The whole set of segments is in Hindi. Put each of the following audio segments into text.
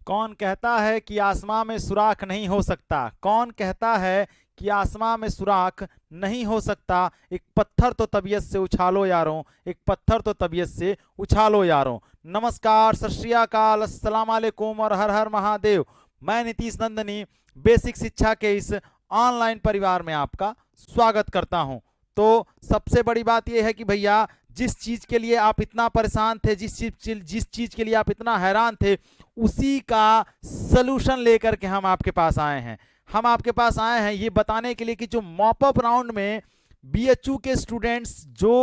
कौन कहता है कि आसमां में सुराख नहीं हो सकता? कौन कहता है कि आसमां में सुराख नहीं हो सकता? एक पत्थर तो तबीयत से उछालो यारों, एक पत्थर तो तबीयत से उछालो यारों। नमस्कार, सत श्री अकाल, अस्सलाम वालेकुम और हर हर महादेव। मैं नीतीश नंदनी बेसिक शिक्षा के इस ऑनलाइन परिवार में आपका स्वागत करता हूं। तो सबसे बड़ी बात यह है कि भैया, जिस चीज के लिए आप इतना परेशान थे, जिस चीज के लिए आप इतना हैरान थे, उसी का सलूशन लेकर के हम आपके पास आए हैं। हम आपके पास आए हैं ये बताने के लिए कि जो मॉपअप राउंड में बीएचयू के स्टूडेंट्स जो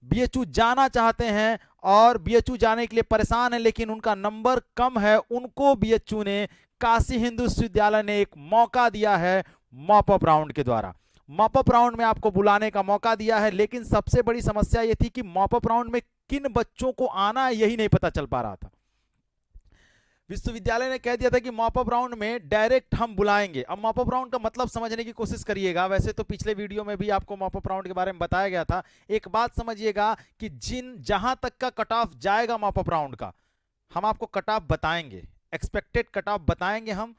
बीएचयू जाना चाहते हैं और बीएचयू जाने के लिए परेशान है लेकिन उनका नंबर कम है, उनको बीएचयू ने, काशी हिंदू विश्वविद्यालय ने एक मौका दिया है मॉपअप राउंड के द्वारा। मॉपअप राउंड में आपको बुलाने का मौका दिया है, लेकिन सबसे बड़ी समस्या यह थी कि मॉपअप राउंड में किन बच्चों को आना है यही नहीं पता चल पा रहा था। विश्वविद्यालय ने कह दिया था कि मॉपअप राउंड में डायरेक्ट हम बुलाएंगे। अब मॉपअप राउंड का मतलब समझने की कोशिश करिएगा। वैसे तो पिछले वीडियो में भी आपको मॉपअप राउंड के बारे में बताया गया था। एक बात समझिएगा कि जहां तक का कट ऑफ जाएगा मॉपअप राउंड का, हम आपको कट ऑफ बताएंगे, एक्सपेक्टेड कट ऑफ बताएंगे हम।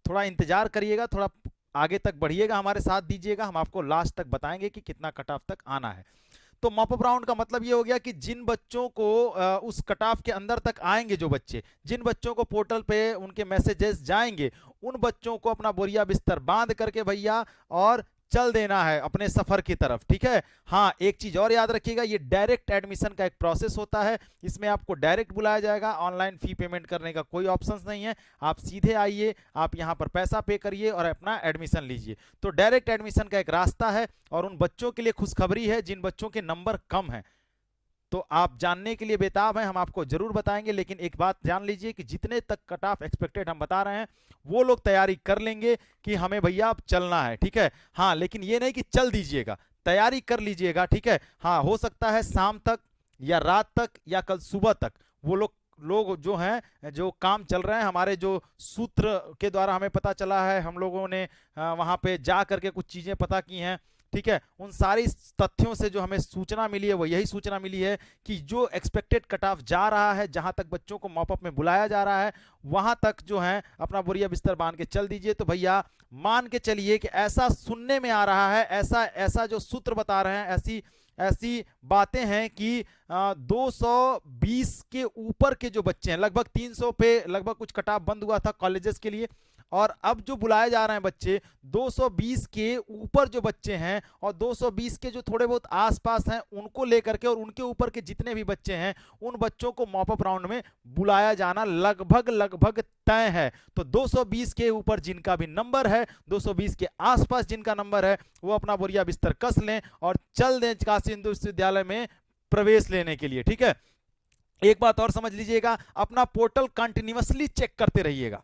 थोड़ा इंतजार करिएगा, थोड़ा आगे तक बढ़िएगा, हमारे साथ दीजिएगा, हम आपको लास्ट तक बताएंगे कि कितना कट ऑफ तक आना है। तो मॉपअप राउंड का मतलब ये हो गया कि जिन बच्चों को उस कट ऑफ के अंदर तक आएंगे, जो बच्चे, जिन बच्चों को पोर्टल पे उनके मैसेजेस जाएंगे, उन बच्चों को अपना बोरिया बिस्तर बांध करके भैया और चल देना है अपने सफर की तरफ। ठीक है। हाँ, एक चीज और याद रखिएगा, ये डायरेक्ट एडमिशन का एक प्रोसेस होता है। इसमें आपको डायरेक्ट बुलाया जाएगा, ऑनलाइन फी पेमेंट करने का कोई ऑप्शन नहीं है। आप सीधे आइए, आप यहाँ पर पैसा पे करिए और अपना एडमिशन लीजिए। तो डायरेक्ट एडमिशन का एक रास्ता है। और उन बच्चों के लिए खुशखबरी है जिन बच्चों के नंबर कम है। तो आप जानने के लिए बेताब हैं, हम आपको जरूर बताएंगे। लेकिन एक बात जान लीजिए कि जितने तक कट ऑफ एक्सपेक्टेड हम बता रहे हैं, वो लोग तैयारी कर लेंगे कि हमें भैया अब चलना है। ठीक है। हाँ, लेकिन ये नहीं कि चल दीजिएगा, तैयारी कर लीजिएगा। ठीक है। हाँ, हो सकता है शाम तक या रात तक या कल सुबह तक वो लोग जो हैं, जो काम चल रहे हैं, हमारे जो सूत्र के द्वारा हमें पता चला है, हम लोगों ने वहां पे जा करके कुछ चीजें पता की हैं। ठीक है। उन सारी तथ्यों से जो हमें सूचना मिली है वो यही सूचना मिली है कि जो एक्सपेक्टेड कट ऑफ जा रहा है, जहां तक बच्चों को मॉपअप में बुलाया जा रहा है, वहां तक जो है अपना बोरिया बिस्तर बांध के चल दीजिए। तो भैया मान के चलिए कि ऐसा सुनने में आ रहा है, ऐसा ऐसा जो सूत्र बता रहे हैं, ऐसी ऐसी बातें हैं कि 220 के ऊपर के जो बच्चे हैं, लगभग 300 पे लगभग कुछ कट ऑफ बंद हुआ था कॉलेजेस के लिए, और अब जो बुलाए जा रहे हैं बच्चे 220 के ऊपर जो बच्चे हैं, और 220 के जो थोड़े बहुत आसपास हैं उनको लेकर के, और उनके ऊपर के जितने भी बच्चे हैं, उन बच्चों को मॉपअप राउंड में बुलाया जाना लगभग लगभग तय है। तो 220 के ऊपर जिनका भी नंबर है, 220 के आसपास जिनका नंबर है, वो अपना बोरिया बिस्तर कस लें और चल दें काशी हिंदू विश्वविद्यालय में प्रवेश लेने के लिए। ठीक है। एक बात और समझ लीजिएगा, अपना पोर्टल कंटिन्यूअसली चेक करते रहिएगा।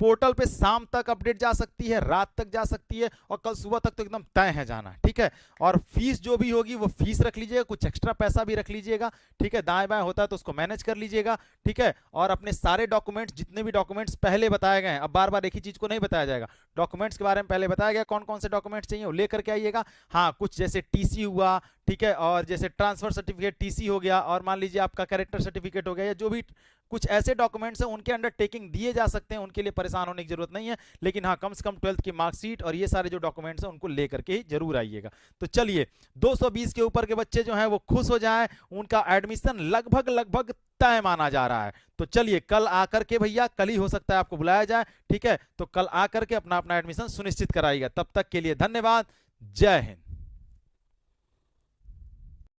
पोर्टल पे शाम तक अपडेट जा सकती है, रात तक जा सकती है, और कल सुबह तक तो एकदम तय है जाना। ठीक है। और फीस जो भी होगी वो फीस रख लीजिएगा, कुछ एक्स्ट्रा पैसा भी रख लीजिएगा। ठीक है। दाएं बाएं होता है तो उसको मैनेज कर लीजिएगा। ठीक है। और अपने सारे डॉक्यूमेंट्स, जितने भी डॉक्यूमेंट्स पहले बताए गए हैं, अब बार बार एक ही चीज को नहीं बताया जाएगा, डॉक्यूमेंट्स के बारे में पहले बताया गया कौन कौन से डॉक्यूमेंट्स चाहिए, वो लेकर के आइएगा। हाँ, कुछ जैसे टीसी हुआ, ठीक है, और जैसे ट्रांसफर सर्टिफिकेट, टीसी हो गया, और मान लीजिए आपका कैरेक्टर सर्टिफिकेट हो गया, या जो भी कुछ ऐसे डॉक्यूमेंट्स हैं उनके अंडरटेकिंग दिए जा सकते हैं, उनके लिए परेशान होने की जरूरत नहीं है। लेकिन हाँ, कम से कम 12th की मार्कशीट और ये सारे जो डॉक्यूमेंट्स हैं उनको लेकर के ही जरूर आइएगा। तो चलिए, 220 के ऊपर के बच्चे जो हैं वो खुश हो जाएं, उनका एडमिशन लगभग लगभग तय माना जा रहा है। तो चलिए, कल आकर के भैया, कल ही हो सकता है आपको बुलाया जाए। ठीक है। तो कल आकर के अपना अपना एडमिशन सुनिश्चित कराइएगा। तब तक के लिए धन्यवाद। जय हिंद।